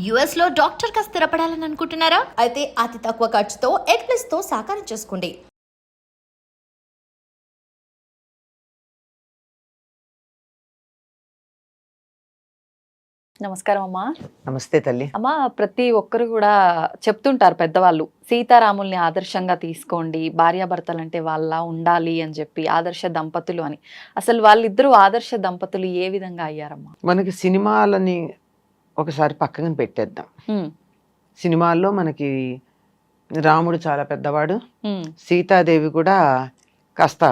US లో doctor గా స్థిరపడాలని అనుకుంటున్నారా? అయితే అతి తక్కువ ఖర్చుతో ఎగ్ ప్లస్ తో సాకారం చేసుకోండి. నమస్కారం అమ్మా. నమస్తే తల్లి. అమ్మా, ప్రతి ఒక్కరు కూడా చెప్తుంటారు పెద్దవాళ్ళు, సీతారాముల్ని ఆదర్శంగా తీసుకోండి, భార్యాభర్తలు అంటే వాళ్ళ ఉండాలి అని చెప్పి, ఆదర్శ దంపతులు అని. అసలు వాళ్ళిద్దరూ ఆదర్శ దంపతులు ఏ విధంగా అయ్యారమ్మా? మనకి సినిమాలని ఒకసారి పక్కన పెట్టేద్దాం. సినిమాల్లో మనకి రాముడు చాలా పెద్దవాడు, సీతాదేవి కూడా కాస్త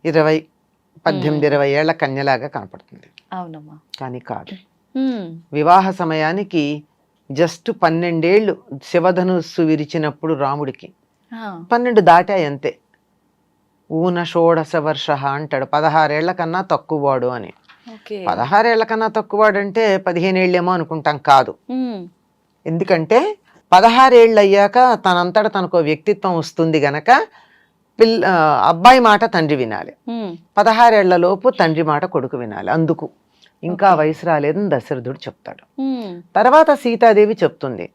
18-20 ఏళ్ల కన్యలాగా కనపడుతుంది. అవునమ్మా. కానీ కాదు, వివాహ సమయానికి జస్ట్ 12 ఏళ్ళు శివధనుస్సు విరిచినప్పుడు రాముడికి 12 దాటాయి అంతే. ఊన షోడశ వర్ష అంటాడు, 16 ఏళ్ల కన్నా తక్కువవాడు అని. 16 ఏళ్ల కన్నా తక్కువవాడు అంటే 15 ఏళ్ళేమో అనుకుంటాం, కాదు. ఎందుకంటే 16 ఏళ్ళు అయ్యాక తనంతట తనకు వ్యక్తిత్వం వస్తుంది గనక అబ్బాయి మాట తండ్రి వినాలి, 16 ఏళ్ల లోపు తండ్రి మాట కొడుకు వినాలి. అందుకు ఇంకా వయసు రాలేదని దశరథుడు చెప్తాడు. తర్వాత సీతాదేవి చెప్తుంది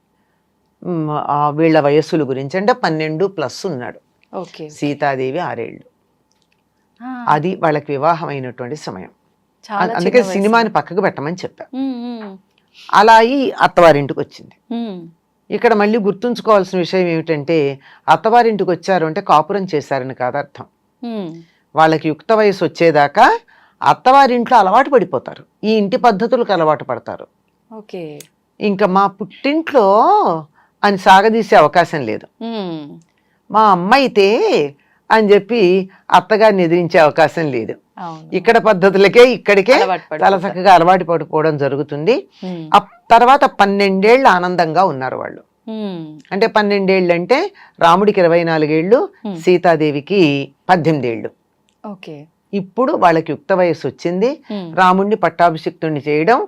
వీళ్ళ వయస్సుల గురించి. అంటే 12+ ఉన్నాడు సీతాదేవి, 6 ఏళ్ళు. అది వాళ్ళకి వివాహమైనటువంటి సమయం. అందుకే సినిమాని పక్కకు పెట్టమని చెప్పా. అలా అయి అత్తవారింటికి వచ్చింది. ఇక్కడ మళ్ళీ గుర్తుంచుకోవాల్సిన విషయం ఏమిటంటే, అత్తవారింటికి వచ్చారు అంటే కాపురం చేశారని కాదు అర్థం. వాళ్ళకి యుక్త వయసు వచ్చేదాకా అత్తవారింట్లో అలవాటు పడిపోతారు, ఈ ఇంటి పద్ధతులకు అలవాటు పడతారు. ఇంకా మా పుట్టింట్లో అని సాగదీసే అవకాశం లేదు. మా అమ్మ అయితే అని చెప్పి అత్తగారిని ఎదిరించే అవకాశం లేదు. ఇక్కడ పద్ధతులకే ఇక్కడికే చాలా చక్కగా అలవాటు పడిపోవడం జరుగుతుంది. తర్వాత 12 ఏళ్ళు ఆనందంగా ఉన్నారు వాళ్ళు. అంటే 12 ఏళ్ళు అంటే రాముడికి 24 ఏళ్ళు, సీతాదేవికి 18 ఏళ్ళు. ఇప్పుడు వాళ్ళకి యుక్త వయస్సు వచ్చింది. రాముడిని పట్టాభిషిక్తుడిని చేయడం,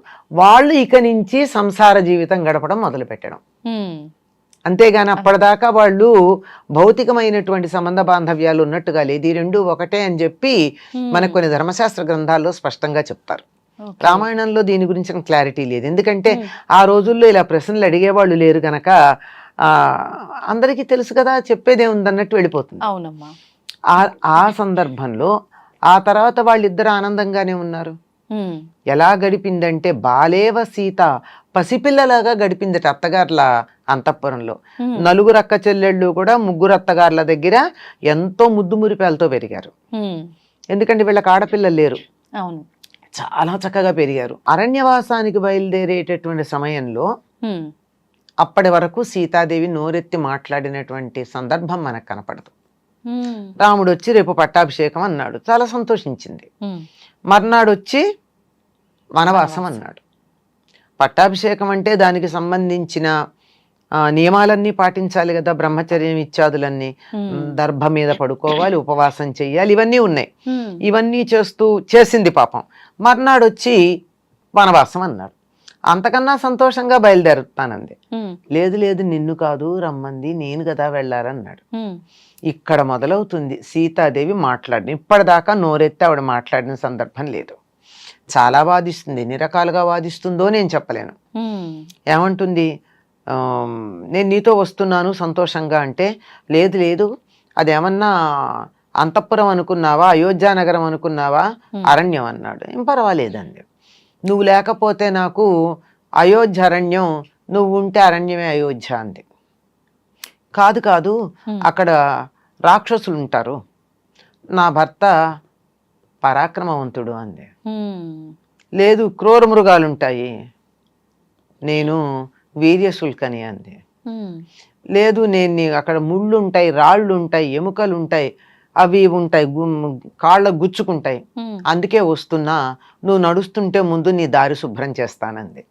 వాళ్ళు ఇక నుంచి సంసార జీవితం గడపడం మొదలు పెట్టడం. అంతేగాని అప్పటిదాకా వాళ్ళు భౌతికమైనటువంటి సంబంధ బాంధవ్యాలు ఉన్నట్టుగా లేదు. ఈ రెండు ఒకటే అని చెప్పి మనకు కొన్ని ధర్మశాస్త్ర గ్రంథాల్లో స్పష్టంగా చెప్తారు. రామాయణంలో దీని గురించిన క్లారిటీ లేదు, ఎందుకంటే ఆ రోజుల్లో ఇలా ప్రశ్నలు అడిగేవాళ్ళు లేరు గనక అందరికీ తెలుసు కదా, చెప్పేదే ఉందన్నట్టు వెళ్ళిపోతుంది. ఆ సందర్భంలో ఆ తర్వాత వాళ్ళిద్దరు ఆనందంగానే ఉన్నారు. ఎలా గడిపిందంటే, బాలేవ సీత పసిపిల్లలాగా గడిపిందట అత్తగారుల అంతఃపురంలో. 4 అక్క చెల్లెళ్ళు కూడా 3 అత్తగారుల దగ్గర ఎంతో ముద్దు మురిపాలతో పెరిగారు. ఎందుకంటే వీళ్ళకి ఆడపిల్లలు లేరు, చాలా చక్కగా పెరిగారు. అరణ్యవాసానికి బయలుదేరేటటువంటి సమయంలో అప్పటి వరకు సీతాదేవి నోరెత్తి మాట్లాడినటువంటి సందర్భం మనకు కనపడదు. రాముడు వచ్చి రేపు పట్టాభిషేకం అన్నాడు, చాలా సంతోషించింది. మర్నాడు వచ్చి వనవాసం అన్నాడు. పట్టాభిషేకం అంటే దానికి సంబంధించిన నియమాలన్నీ పాటించాలి కదా, బ్రహ్మచర్యం ఇత్యాదులన్నీ. దర్భ మీద పడుకోవాలి, ఉపవాసం చెయ్యాలి, ఇవన్నీ ఉన్నాయి. ఇవన్నీ చేసింది పాపం. మర్నాడు వచ్చి వనవాసం అన్నాడు. అంతకన్నా సంతోషంగా బయలుదేరుతానంది. లేదు లేదు, నిన్ను కాదు రమ్మంది, నేను కదా వెళ్ళారన్నాడు. ఇక్కడ మొదలవుతుంది సీతాదేవి మాట్లాడిన. ఇప్పటిదాకా నోరెత్తి ఆవిడ మాట్లాడిన సందర్భం లేదు. చాలా వాదిస్తుంది, ఎన్ని రకాలుగా వాదిస్తుందో నేను చెప్పలేను. ఏమంటుంది, నేను నీతో వస్తున్నాను సంతోషంగా అంటే, లేదు లేదు, అదేమన్నా అంతఃపురం అనుకున్నావా, అయోధ్యానగరం అనుకున్నావా, అరణ్యం అన్నాడు. ఏం పర్వాలేదండి, నువ్వు లేకపోతే నాకు అయోధ్య అరణ్యం, నువ్వు ఉంటే అరణ్యమే అయోధ్య అంది. కాదు కాదు, అక్కడ రాక్షసులు ఉంటారు, నా భర్త పరాక్రమవంతుడు అంది. లేదు, క్రూర మృగాలు ఉంటాయి, నేను వీర్యశుల్కని అంది. లేదు, నేను అక్కడ ముళ్ళు ఉంటాయి, రాళ్ళు ఉంటాయి, ఎముకలు ఉంటాయి, అవి ఉంటాయి, కాళ్ళకు గుచ్చుకుంటాయి, అందుకే వస్తున్నా, నువ్వు నడుస్తుంటే ముందు నీ దారి శుభ్రం చేస్తానంది.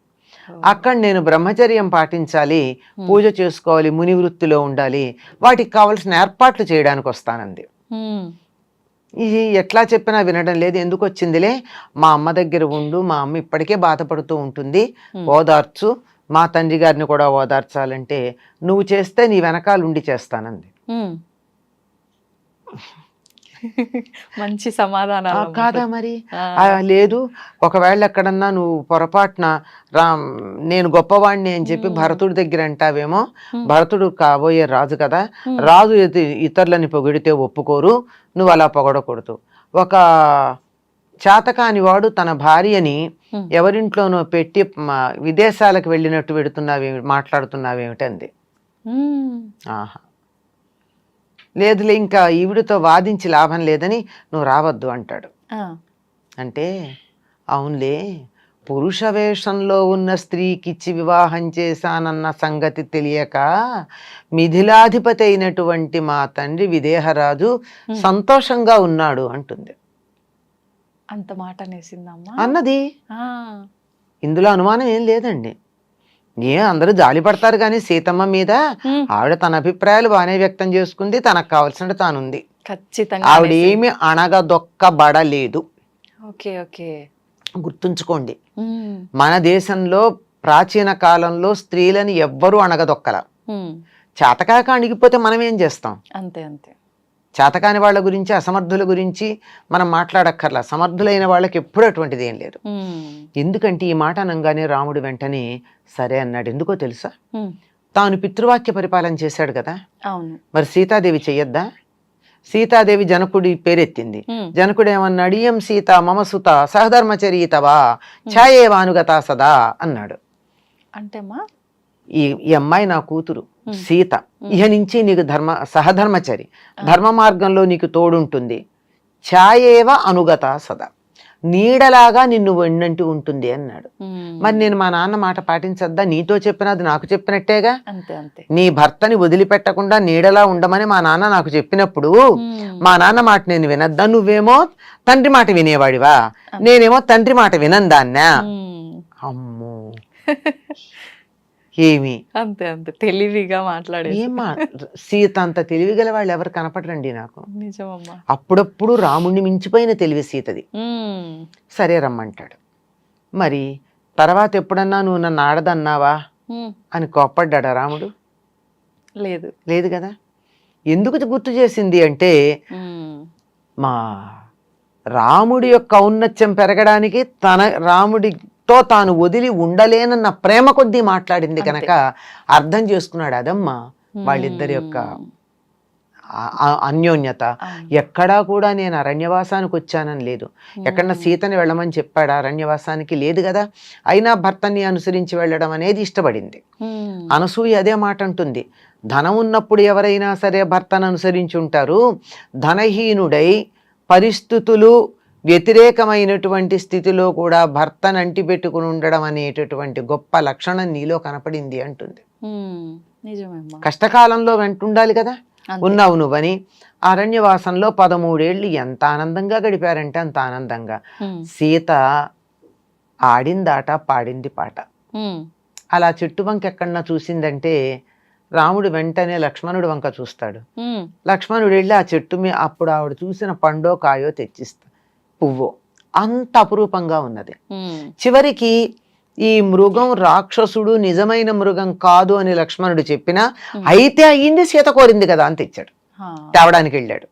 అక్కడ నేను బ్రహ్మచర్యం పాటించాలి, పూజ చేసుకోవాలి, ముని వృత్తిలో ఉండాలి, వాటికి కావాల్సిన ఏర్పాట్లు చేయడానికి వస్తానంది. ఇది ఎట్లా చెప్పినా వినడం లేదు. ఎందుకు వచ్చిందిలే, మా అమ్మ దగ్గర ఉండు, మా అమ్మ ఇప్పటికే బాధపడుతూ ఉంటుంది, ఓదార్చు, మా తండ్రి గారిని కూడా ఓదార్చాలంటే నువ్వు చేస్తే నీ వెనకాల ఉండి చేస్తానంది. మంచి సమాధానాలు అమ్మ. కాదా మరి? ఆ. లేదు, ఒకవేళ ఎక్కడన్నా నువ్వు పొరపాటున నేను గొప్పవాణ్ణి అని చెప్పి భరతుడి దగ్గర అంటావేమో, భరతుడు కాబోయే రాజు కదా, రాజు ఇతరులని పొగిడితే ఒప్పుకోరు, నువ్వు అలా పొగడకూడదు. ఒక చేతకాని వాడు తన భార్యని ఎవరింట్లోనో పెట్టి విదేశాలకు వెళ్ళినట్టు మాట్లాడుతున్నావేమిటంది. ఆహా, లేదులే ఇంకా ఈవిడితో వాదించి లాభం లేదని నువ్వు రావద్దు అంటాడు. అంటే అవునులే, పురుష వేషంలో ఉన్న స్త్రీకిచ్చి వివాహం చేశానన్న సంగతి తెలియక మిథిలాధిపతి అయినటువంటి మా తండ్రి విదేహరాజు సంతోషంగా ఉన్నాడు అంటుంది. అంత మాట అనేసిందమ్మా అన్నది. ఇందులో అనుమానం ఏం లేదండి. అందరూ జాలి పడతారు కానీ సీతమ్మ మీద ఆవిడ తన అభిప్రాయాలు బాగానే వ్యక్తం చేసుకుంది, తనకు కావాల్సినట్టు తానుంది. ఖచ్చితంగా ఆవిడ ఏమి అణగదొక్కబడలేదు. ఓకే ఓకే, గుర్తుంచుకోండి, మన దేశంలో ప్రాచీన కాలంలో స్త్రీలని ఎవ్వరూ అణగదొక్కల. చేతకాక అణిగిపోతే మనం ఏం చేస్తాం? అంతే అంతే. చేతకాని వాళ్ళ గురించి, అసమర్థుల గురించి మనం మాట్లాడక్కర్లా. సమర్థులైన వాళ్ళకి ఎప్పుడు అటువంటిది ఏం లేదు. ఎందుకంటే ఈ మాట అనగానే రాముడు వెంటనే సరే అన్నాడు. ఎందుకో తెలుసా? తాను పితృవాక్య పరిపాలన చేశాడు కదా, మరి సీతాదేవి చెయ్యొద్దా? సీతాదేవి జనకుడి పేరెత్తింది. జనకుడు ఏమన్నాడు? ఇయం సీత మమసుత సహధర్మచరీతవా ఛాయేవానుగతా సదా అన్నాడు. అంటే ఈ అమ్మాయి నా కూతురు సీత, ఇహ నుంచి నీకు సహధర్మచరి, ధర్మ మార్గంలో నీకు తోడుంటుంది. ఛాయేవ అనుగత సదా, నీడలాగా నిన్ను వెన్నంటి ఉంటుంది అన్నాడు. మరి నేను మా నాన్న మాట పాటించద్దా? నీతో చెప్పినది నాకు చెప్పినట్టేగా. నీ భర్తని వదిలిపెట్టకుండా నీడలా ఉండమని మా నాన్న నాకు చెప్పినప్పుడు మా నాన్న మాట నేను వినద్దా? నువ్వేమో తండ్రి మాట వినేవాడివా, నేనేమో తండ్రి మాట వినందాన్నా? అమ్మో, ఏమి అంతే అంతే తెలివిగా మాట్లాడే. సీత అంత తెలివి గల వాళ్ళు ఎవరు కనపడరండి నాకు. నిజమమ్మా. అప్పుడప్పుడు రాముణ్ణి మించిపోయిన తెలివి సీతది. సరే రమ్మంటాడు. మరి తర్వాత ఎప్పుడన్నా నువ్వు నన్ను ఆడదన్నావా అని కోప్పడ్డా రాముడు? లేదు లేదు కదా. ఎందుకు గుర్తు చేసింది అంటే మా రాముడి యొక్క ఔన్నత్యం పెరగడానికి రాముడితో తాను వదిలి ఉండలేనన్న ప్రేమ కొద్దీ మాట్లాడింది కనుక అర్థం చేసుకున్నాడు. అదమ్మా వాళ్ళిద్దరి యొక్క అన్యోన్యత. ఎక్కడా కూడా నేను అరణ్యవాసానికి వచ్చానని లేదు. ఎక్కడన్నా సీతని వెళ్ళమని చెప్పాడా అరణ్యవాసానికి? లేదు కదా. అయినా భర్తని అనుసరించి వెళ్ళడం అనేది ఇష్టపడింది. అనసూయ అదే మాట అంటుంది. ధనం ఉన్నప్పుడు ఎవరైనా సరే భర్తను అనుసరించి ఉంటారు. ధనహీనుడై పరిస్థితులు వ్యతిరేకమైనటువంటి స్థితిలో కూడా భర్తను అంటిపెట్టుకుని ఉండడం అనేటటువంటి గొప్ప లక్షణం నీలో కనపడింది అంటుంది. కష్టకాలంలో వెంటుండాలి కదా, ఉన్నావు నువ్వని. అరణ్యవాసంలో 13 ఏళ్ళు ఎంత ఆనందంగా గడిపారంటే అంత ఆనందంగా. సీత ఆడిందాట, పాడింది పాట. అలా చెట్టు వంక ఎక్కడన్నా చూసిందంటే రాముడు వెంటనే లక్ష్మణుడు వంక చూస్తాడు. లక్ష్మణుడు వెళ్ళి ఆ చెట్టు మీద అప్పుడు ఆవిడ చూసిన పండో కాయో తెచ్చిస్తా, పువ్వు అంత అపురూపంగా ఉన్నది. చివరికి ఈ మృగం రాక్షసుడు, నిజమైన మృగం కాదు అని లక్ష్మణుడు చెప్పినా అయితే అయ్యింది, సీత కోరింది కదా అని తెచ్చాడు, తేవడానికి వెళ్ళాడు.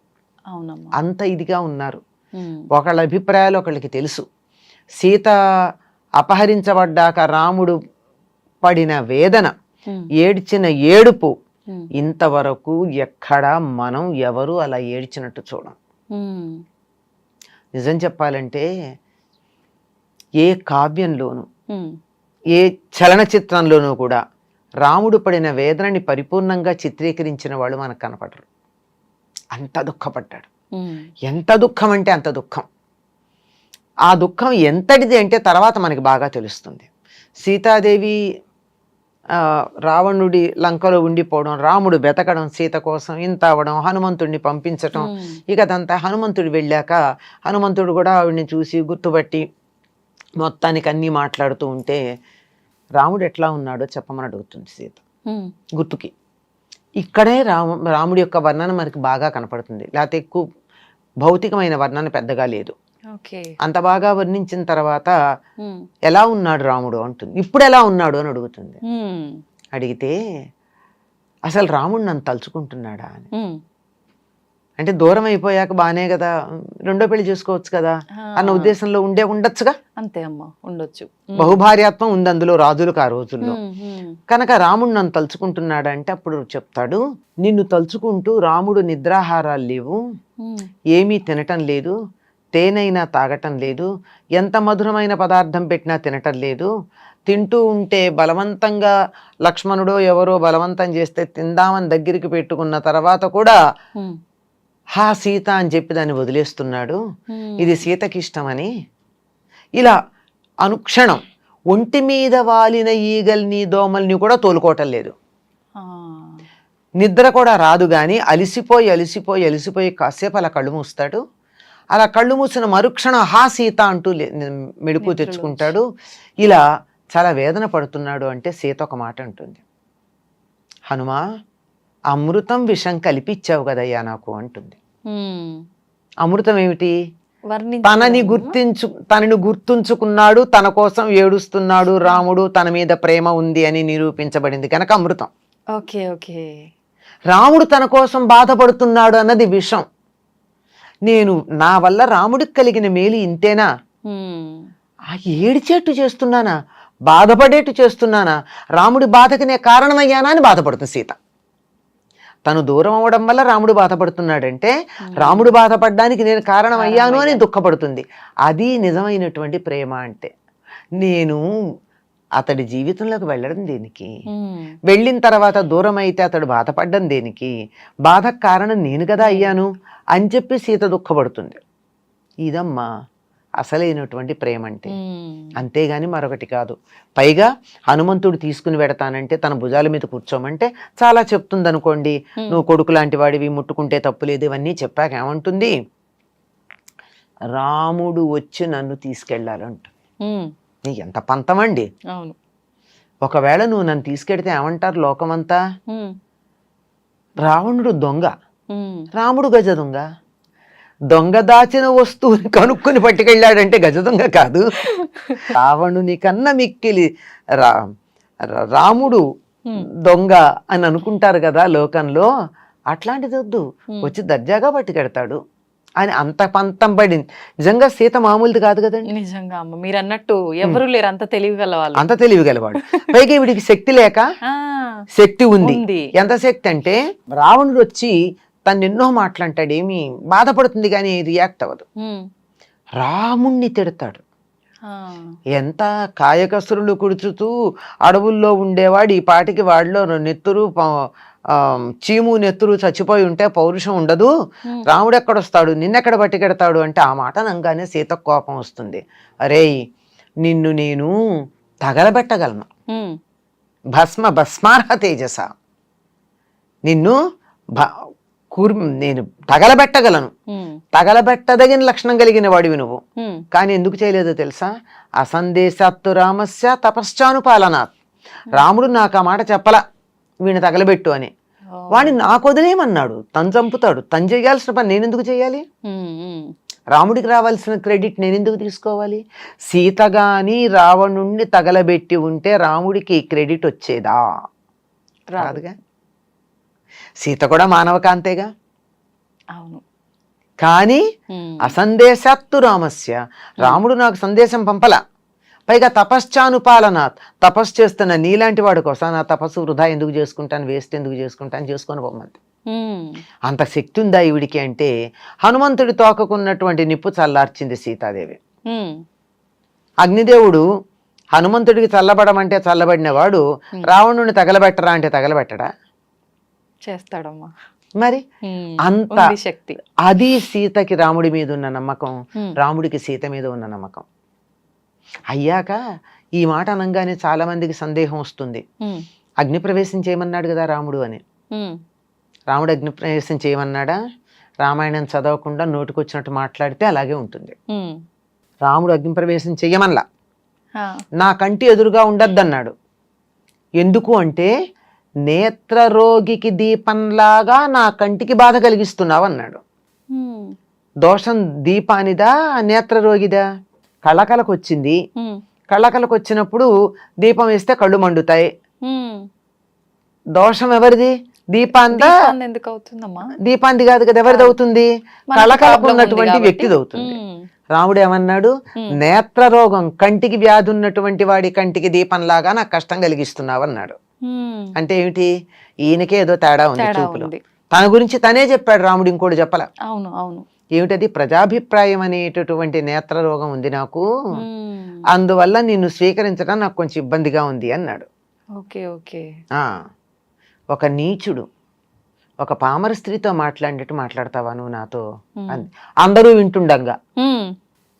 అంత ఇదిగా ఉన్నారు. ఒకళ్ళ అభిప్రాయాలు ఒకళ్ళకి తెలుసు. సీత అపహరించబడ్డాక రాముడు పడిన వేదన, ఏడ్చిన ఏడుపు ఇంతవరకు ఎక్కడా మనం ఎవరు అలా ఏడ్చినట్టు చూడం. నిజం చెప్పాలంటే ఏ కావ్యంలోనూ ఏ చలనచిత్రంలోనూ కూడా రాముడు పడిన వేదనని పరిపూర్ణంగా చిత్రీకరించిన వాళ్ళు మనకు కనపడరు. అంత దుఃఖపడ్డాడు. ఎంత దుఃఖం అంటే అంత దుఃఖం. ఆ దుఃఖం ఎంతటిది అంటే తర్వాత మనకి బాగా తెలుస్తుంది. సీతాదేవి రావణుడి లంకలో ఉండిపోవడం, రాముడు బెతకడం సీత కోసం, ఇంత అవ్వడం, హనుమంతుడిని పంపించటం, ఇక అదంతా హనుమంతుడు వెళ్ళాక హనుమంతుడు కూడా ఆవిడ్ని చూసి గుర్తుపట్టి మొత్తానికి అన్నీ మాట్లాడుతూ ఉంటే రాముడు ఎట్లా ఉన్నాడో చెప్పమని అడుగుతుంది సీత గుర్తుకి. ఇక్కడే రాముడి యొక్క వర్ణన మనకి బాగా కనపడుతుంది. లేకపోతే ఎక్కువ భౌతికమైన వర్ణన పెద్దగా లేదు. అంత బాగా వర్ణించిన తర్వాత ఎలా ఉన్నాడు రాముడు అంటుంది. ఇప్పుడు ఎలా ఉన్నాడు అని అడుగుతుంది. అడిగితే అసలు రాముడు నన్ను తలుచుకుంటున్నాడా అని అంటే దూరం అయిపోయాక బానే కదా, రెండో పెళ్లి చేసుకోవచ్చు కదా అన్న ఉద్దేశంలో ఉండొచ్చుగా. అంతే అమ్మా, ఉండొచ్చు. బహుభార్యాత్వం ఉంది అందులో, రాజులకు ఆ రోజుల్లో. కనుక రాముడు నన్ను తలుచుకుంటున్నాడు అంటే అప్పుడు చెప్తాడు, నిన్ను తలుచుకుంటూ రాముడు నిద్రాహారాలు లేవు, ఏమీ తినటం లేదు, తేనైనా తాగటం లేదు, ఎంత మధురమైన పదార్థం పెట్టినా తినటం లేదు, తింటూ ఉంటే బలవంతంగా లక్ష్మణుడో ఎవరో బలవంతం చేస్తే తిందామని దగ్గరికి పెట్టుకున్న తర్వాత కూడా హా సీత అని చెప్పి దాన్ని వదిలేస్తున్నాడు, ఇది సీతకి ఇష్టమని. ఇలా అనుక్షణం ఒంటి మీద వాలిన ఈగల్ని దోమల్ని కూడా తోలుకోవటం లేదు, నిద్ర కూడా రాదు. కానీ అలిసిపోయి కాసేపు అలా కళ్ళు మూస్తాడు. అలా కళ్ళు మూసిన మరుక్షణం హా సీత అంటూ మెడుపు తెచ్చుకుంటాడు. ఇలా చాలా వేదన పడుతున్నాడు. అంటే సీత ఒక మాట అంటుంది, హనుమా అమృతం విషం కలిపి ఇచ్చావు కదయ్యా నాకు అంటుంది. అమృతం ఏమిటి? తనని గుర్తుంచుకున్నాడు, తన కోసం ఏడుస్తున్నాడు రాముడు, తన మీద ప్రేమ ఉంది అని నిరూపించబడింది కనుక అమృతం. Okay okay. రాముడు తన కోసం బాధపడుతున్నాడు అన్నది విషం. నేను నా వల్ల రాముడికి కలిగిన మేలు ఇంతేనా, ఆ ఏడిచేట్టు చేస్తున్నానా, బాధపడేట్టు చేస్తున్నానా, రాముడి బాధకి నే కారణమయ్యానా అని బాధపడుతుంది సీత. తను దూరం అవ్వడం వల్ల రాముడు బాధపడుతున్నాడంటే రాముడు బాధపడడానికి నేను కారణమయ్యాను అని దుఃఖపడుతుంది. అది నిజమైనటువంటి ప్రేమ. అంటే నేను అతడి జీవితంలోకి వెళ్ళడం దేనికి, వెళ్ళిన తర్వాత దూరం అయితే అతడు బాధపడ్డం దేనికి, బాధకు కారణం నేను కదా అయ్యాను అని చెప్పి సీత దుఃఖపడుతుంది. ఇదమ్మా అసలైనటువంటి ప్రేమ అంటే. అంతేగాని మరొకటి కాదు. పైగా హనుమంతుడు తీసుకుని వెడతానంటే, తన భుజాల మీద కూర్చోమంటే చాలా చెప్తుంది అనుకోండి, నువ్వు కొడుకు లాంటి వాడివి, ముట్టుకుంటే తప్పులేదు, ఇవన్నీ చెప్పాక ఏమంటుంది, రాముడు వచ్చి నన్ను తీసుకెళ్ళాలంట. నీకు ఎంత పంతమండి. ఒకవేళ నువ్వు నన్ను తీసుకెడితే ఏమంటారు లోకమంతా, రావణుడు దొంగ, రాముడు గజ దొంగ. దొంగ దాచిన వస్తువుని కనుక్కొని పట్టుకెళ్ళాడంటే గజ దొంగ కాదు, రావణుని కన్నా మిక్కిలి రాముడు దొంగ అని అనుకుంటారు కదా లోకంలో. అట్లాంటిది వద్దు, వచ్చి దర్జాగా పట్టుకెడతాడు అని అంత పంతం పడింది. నిజంగా సీత మామూలుది కాదు కదండి. నిజంగా అమ్మ, మీరు అన్నట్టు ఎవరు లేరు అంత తెలివిగలవాళ్ళు, అంత తెలివిగలవాడు. పైగా వీడికి శక్తి లేక శక్తి ఉంది. ఎంత శక్తి అంటే రావణుడు వచ్చి తను ఎన్నో మాట్లాంటాడు, ఏమి బాధపడుతుంది కానీ రియాక్ట్ అవ్వదు. రాముణ్ణి తిడతాడు. ఎంత కాయకసురులు కుడుచుతూ అడవుల్లో ఉండేవాడు, ఈ పాటికి వాడిలో నెత్తురు చీము నెత్తురు చచ్చిపోయి ఉంటే పౌరుషం ఉండదు, రాముడు ఎక్కడొస్తాడు, నిన్నెక్కడ పట్టుకెడతాడు అంటే ఆ మాట అనగానే సీత కోపం వస్తుంది. అరే నిన్ను నేను తగలబెట్టగలను, భస్మార్హ తేజస, నిన్ను నేను తగలబెట్టగలను, తగలబెట్టదగిన లక్షణం కలిగిన వాడివి నువ్వు. కానీ ఎందుకు చేయలేదో తెలుసా, అసందేశాత్తు రామస్య తపశ్చానుపాలనాత్. రాముడు నాకు ఆ మాట చెప్పలా వీణ్ణి తగలబెట్టు అని, వాడిని నాకు వదిలేయమన్నాడు. తను చంపుతాడు, తను చేయాల్సిన పని నేనెందుకు చేయాలి, రాముడికి రావాల్సిన క్రెడిట్ నేనెందుకు తీసుకోవాలి. సీత గాని రావణుణ్ణి తగలబెట్టి ఉంటే రాముడికి క్రెడిట్ వచ్చేదా, రాదుగా. సీత కూడా మానవకాంతేగా. అవును. కానీ అసందేశాత్తు రామస్య, రాముడు నాకు సందేశం పంపల. పైగా తపశ్చానుపాలనాత్, తపస్సు చేస్తున్న నీలాంటి వాడి కోసం నా తపస్సు వృధా ఎందుకు చేసుకుంటాను, వేస్ట్ ఎందుకు చేసుకుంటాను, చేసుకొని పోమంది. అంత శక్తి ఉందా ఈవిడికి అంటే హనుమంతుడి తోకకున్నటువంటి నిప్పు చల్లార్చింది సీతాదేవి. అగ్నిదేవుడు హనుమంతుడికి చల్లబడమంటే చల్లబడిన వాడు రావణుని తగలబెట్టరా అంటే తగలబెట్టడా, చేస్తాడమ్మా. మరి అంత శక్తి. అది సీతకి రాముడి మీద ఉన్న నమ్మకం, రాముడికి సీత మీద ఉన్న నమ్మకం. అయ్యాక ఈ మాట అనగానే చాలా మందికి సందేహం వస్తుంది, అగ్నిప్రవేశం చేయమన్నాడు కదా రాముడు అని. రాముడు అగ్నిప్రవేశం చేయమన్నాడా? రామాయణం చదవకుండా నోటికొచ్చినట్టు మాట్లాడితే అలాగే ఉంటుంది. రాముడు అగ్నిప్రవేశం చెయ్యమల్లా, నా కంటి ఎదురుగా ఉండద్దన్నాడు. ఎందుకు అంటే నేత్రరోగికి దీపంలాగా నా కంటికి బాధ కలిగిస్తున్నావు అన్నాడు. దోషం దీపానిదా నేత్రరోగిదా? కళ్ళకలకు వచ్చింది, కళ్ళకలకు వచ్చినప్పుడు దీపం వేస్తే కళ్ళు మండుతాయి. దోషం ఎవరిది? దీపాందా దీపాంది ఎందుకు అవుతుందమ్మా? దీపాంది కాదు కదా, ఎవరిది అవుతుంది? మనకి కళకళకు problem ఉంది ఉన్నటువంటి కాబట్టి. వ్యక్తిది అవుతుంది. రాముడు ఏమన్నాడు? నేత్ర రోగం, కంటికి వ్యాధి ఉన్నటువంటి వాడి కంటికి దీపంలాగా నాకు కష్టం కలిగిస్తున్నావు అన్నాడు. అంటే ఏమిటి? ఈయనకే ఏదో తేడా ఉంది తేడా చూపులో. ఉంది. తన గురించి తనే చెప్పాడు రాముడు, ఇంకోటి చెప్పల. అవును అవును. ఏమిటది? ప్రజాభిప్రాయం అనేటటువంటి నేత్ర రోగం ఉంది నాకు, అందువల్ల నిన్ను స్వీకరించడం నాకు కొంచెం ఇబ్బందిగా ఉంది అన్నాడు. Okay okay. ఆ, ఒక నీచుడు ఒక పామర స్త్రీతో మాట్లాడినట్టు మాట్లాడతావా నువ్వు నాతో? అందరూ వింటుండగా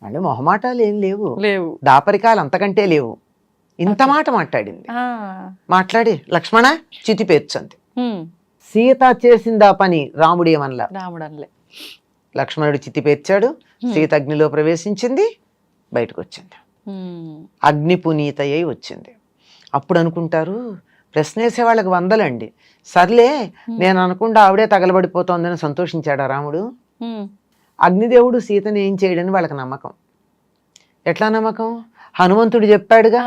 మళ్ళీ మొహమాటాలు ఏం లేవు, లేవు, దాపరికాలు అంతకంటే లేవు. ఇంత మాట మాట్లాడింది. మాట్లాడి లక్ష్మణ చితి పేర్చంది. సీత చేసిందా పని, రాముడు ఏమనలా. రాముడనలే. లక్ష్మణుడు చితి పేర్చాడు, సీత అగ్నిలో ప్రవేశించింది, బయటకు వచ్చింది, అగ్ని పునీతయ్యి వచ్చింది. అప్పుడు అనుకుంటారు, ప్రశ్నేసే వాళ్ళకి వందలండి. సర్లే నేను అనుకుంటా ఆవిడే తగలబడిపోతోందని సంతోషించాడా రాముడు? అగ్నిదేవుడు సీతని ఏం చేయడని వాళ్ళకి నమ్మకం. ఎట్లా నమ్మకం? హనుమంతుడు చెప్పాడుగా.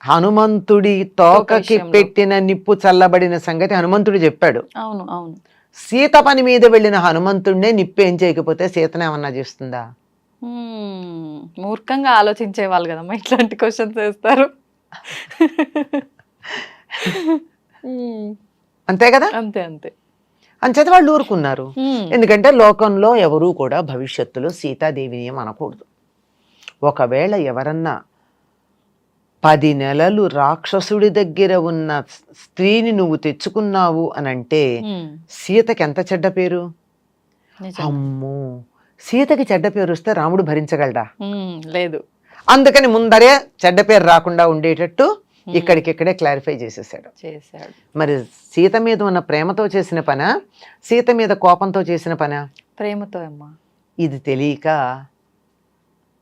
హనుమంతుడి తోకకి పెట్టిన నిప్పు చల్లబడిన సంగతి హనుమంతుడు చెప్పాడు. అవును అవును. సీత పని మీద వెళ్ళిన హనుమంతుడినే నిప్పు ఏం చేయకపోతే సీతనే ఏమన్నా చేస్తుందా? మూర్ఖంగా ఆలోచించే వాళ్ళు కదమ్మా ఇట్లాంటి క్వశ్చన్స్ వేస్తారు. అంతే కదా. అంతే అంతే. అంచేత వాళ్ళు ఊరుకున్నారు. ఎందుకంటే లోకంలో ఎవరూ కూడా భవిష్యత్తులో సీతాదేవిని ఏం అనకూడదు. ఒకవేళ ఎవరన్నా 10 నెలలు రాక్షసుడి దగ్గర ఉన్న స్త్రీని నువ్వు తెచ్చుకున్నావు అని అంటే సీతకి ఎంత చెడ్డ పేరు. అమ్మో, సీతకి చెడ్డ పేరు వస్తే రాముడు భరించగలడా? లేదు. అందుకని ముందరే చెడ్డ పేరు రాకుండా ఉండేటట్టు ఇక్కడికిక్కడే క్లారిఫై చేసేసాడు. మరి సీత మీద ఉన్న ప్రేమతో చేసిన పనా, సీత మీద కోపంతో చేసిన పనా? ప్రేమతో అమ్మా. ఇది తెలియక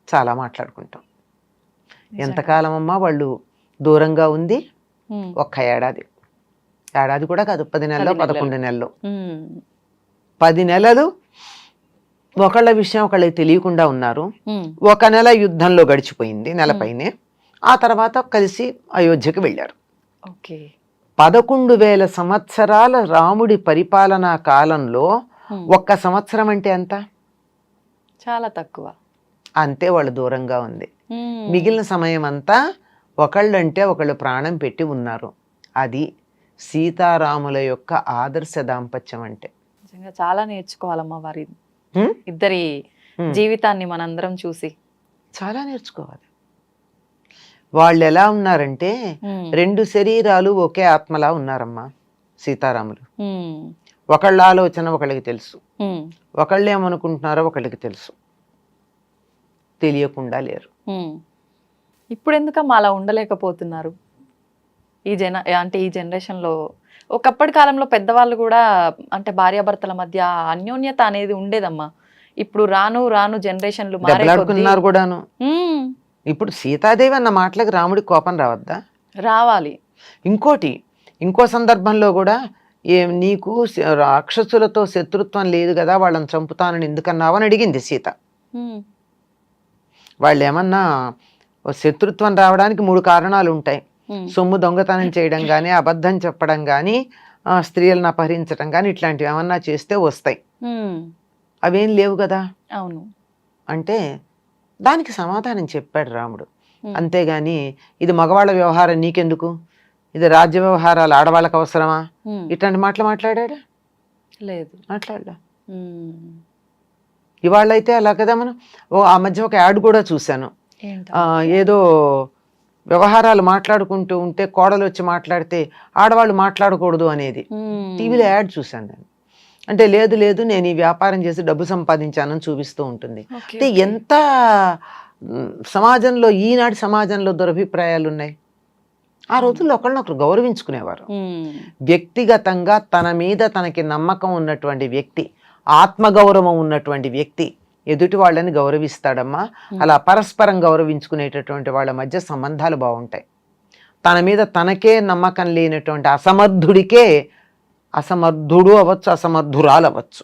చాలా మాట్లాడుకుంటాం. ఎంతకాలం అమ్మా వాళ్ళు దూరంగా ఉంది? 1 ఏడాది. ఏడాది కూడా కాదు, 10 నెలలు 11 నెలలు. 10 నెలలు ఒకళ్ళ విషయం ఒకళ్ళకి తెలియకుండా ఉన్నారు. 1 నెల యుద్ధంలో గడిచిపోయింది, నెలపైనే. ఆ తర్వాత కలిసి అయోధ్యకు వెళ్ళారు. 11,000 సంవత్సరాల రాముడి పరిపాలనా కాలంలో 1 సంవత్సరం అంటే ఎంత? చాలా తక్కువ. అంతే వాళ్ళు దూరంగా ఉంది. మిగిలిన సమయం అంతా ఒకళ్ళంటే ఒకళ్ళు ప్రాణం పెట్టి ఉన్నారు. అది సీతారాముల యొక్క ఆదర్శ దాంపత్యం అంటే. నిజంగా చాలా నేర్చుకోవాలమ్మా వారి ఇద్దరి జీవితాన్ని మనందరం చూసి. చాలా నేర్చుకోవాలి. వాళ్ళు ఎలా ఉన్నారంటే 2 శరీరాలు ఒకే ఆత్మలా ఉన్నారమ్మా సీతారాములు. ఒకళ్ళ ఆలోచన ఒకళ్ళకి తెలుసు, ఒకళ్ళు ఏమనుకుంటున్నారో ఒకళ్ళకి తెలుసు, తెలియకుండా లేరు. ఇప్పుడు ఎందుకమ్మా అలా ఉండలేకపోతున్నారు? ఈ జనరేషన్లో ఒకప్పటి కాలంలో పెద్దవాళ్ళు కూడా అంటే భార్యాభర్తల మధ్య అన్యోన్యత అనేది ఉండేదమ్మా. ఇప్పుడు రాను రాను జనరేషన్లు మాట్లాడుకున్నారు కూడాను. ఇప్పుడు సీతాదేవి అన్న మాటలకు రాముడికి కోపం రావద్దా? రావాలి. ఇంకో సందర్భంలో కూడా నీకు రాక్షసులతో శత్రుత్వం లేదు కదా, వాళ్ళని చంపుతానని ఎందుకన్నావు అని అడిగింది సీత. వాళ్ళు ఏమన్నా శత్రుత్వం రావడానికి 3 కారణాలు ఉంటాయి. సొమ్ము దొంగతనం చేయడం కానీ, అబద్ధం చెప్పడం కానీ, స్త్రీలను అపహరించడం కానీ, ఇట్లాంటివి ఏమన్నా చేస్తే వస్తాయి. అవేం లేవు కదా. అవును. అంటే దానికి సమాధానం చెప్పాడు రాముడు. అంతేగాని ఇది మగవాళ్ళ వ్యవహారం నీకెందుకు, ఇది రాజ్య వ్యవహారాలు ఆడవాళ్ళకి అవసరమా, ఇట్లాంటి మాటలు మాట్లాడా? లేదు, మాట్లాడా. ఇవాళ అయితే అలా కదా. మనం ఆ మధ్య ఒక యాడ్ కూడా చూశాను. ఏదో వ్యవహారాలు మాట్లాడుకుంటూ ఉంటే కోడలు వచ్చి మాట్లాడితే ఆడవాళ్ళు మాట్లాడకూడదు అనేది టీవీలో యాడ్ చూశాను నేను. అంటే లేదు నేను ఈ వ్యాపారం చేసి డబ్బు సంపాదించానని చూపిస్తూ ఉంటుంది. అంటే ఎంత సమాజంలో, ఈనాటి సమాజంలో దురభిప్రాయాలు ఉన్నాయి. ఆ రోజుల్లో ఒకళ్ళనొకరు గౌరవించుకునేవారు. వ్యక్తిగతంగా తన మీద తనకి నమ్మకం ఉన్నటువంటి వ్యక్తి, ఆత్మగౌరవం ఉన్నటువంటి వ్యక్తి ఎదుటి వాళ్ళని గౌరవిస్తాడమ్మా. అలా పరస్పరం గౌరవించుకునేటటువంటి వాళ్ళ మధ్య సంబంధాలు బాగుంటాయి. తన మీద తనకే నమ్మకం లేనటువంటి అసమర్థుడికే, అసమర్థుడు అవ్వచ్చు, అసమర్థురాలు అవ్వచ్చు,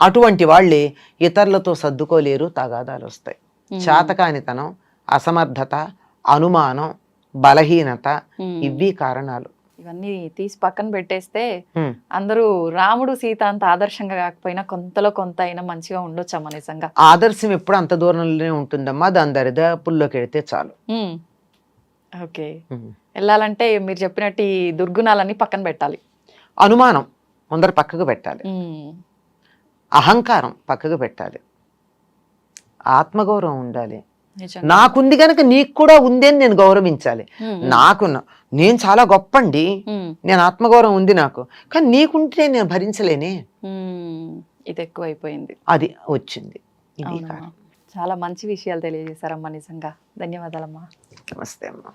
అటువంటి వాళ్ళే ఇతరులతో సర్దుకోలేరు, తగాదాలు వస్తాయి. చేతకానితనం, అసమర్థత, అనుమానం, బలహీనత, ఇవి కారణాలు. ఇవన్నీ తీసి పక్కన పెట్టేస్తే హ్మ్. అందరూ రాముడు సీత అంత ఆదర్శంగా కాకపోయినా కొంతలో కొంత అయినా మంచిగా ఉండొచ్చమ్మా నిజంగా. ఆదర్శం ఎప్పుడు అంత దూరంలోనే ఉంటుందమ్మా, దాని దరిదాపుల్లోకి వెడితే చాలు. ఓకే. ఉమ్. వెళ్ళాలంటే మీరు చెప్పినట్టు ఈ దుర్గుణాలన్నీ పక్కన పెట్టాలి. అనుమానం ముందర పక్కకు పెట్టాలి, ఉమ్, అహంకారం పక్కకు పెట్టాలి, ఆత్మగౌరవం ఉండాలి. నిజంగా. నాకుంది కనుక నీకు కూడా ఉంది అని నేను గౌరవించాలి. ఉమ్, నేను చాలా గొప్పండి, ఉమ్, నేను ఆత్మగౌరవం ఉంది నాకు, కానీ నీకుంటే నేను భరించలేనే, ఉమ్, ఇది ఎక్కువైపోయింది. అది వచ్చింది. ఇది అవునమ్మా. చాలా మంచి విషయాలు తెలియజేశారమ్మా నిజంగా. ధన్యవాదాలమ్మా. నమస్తే అమ్మా.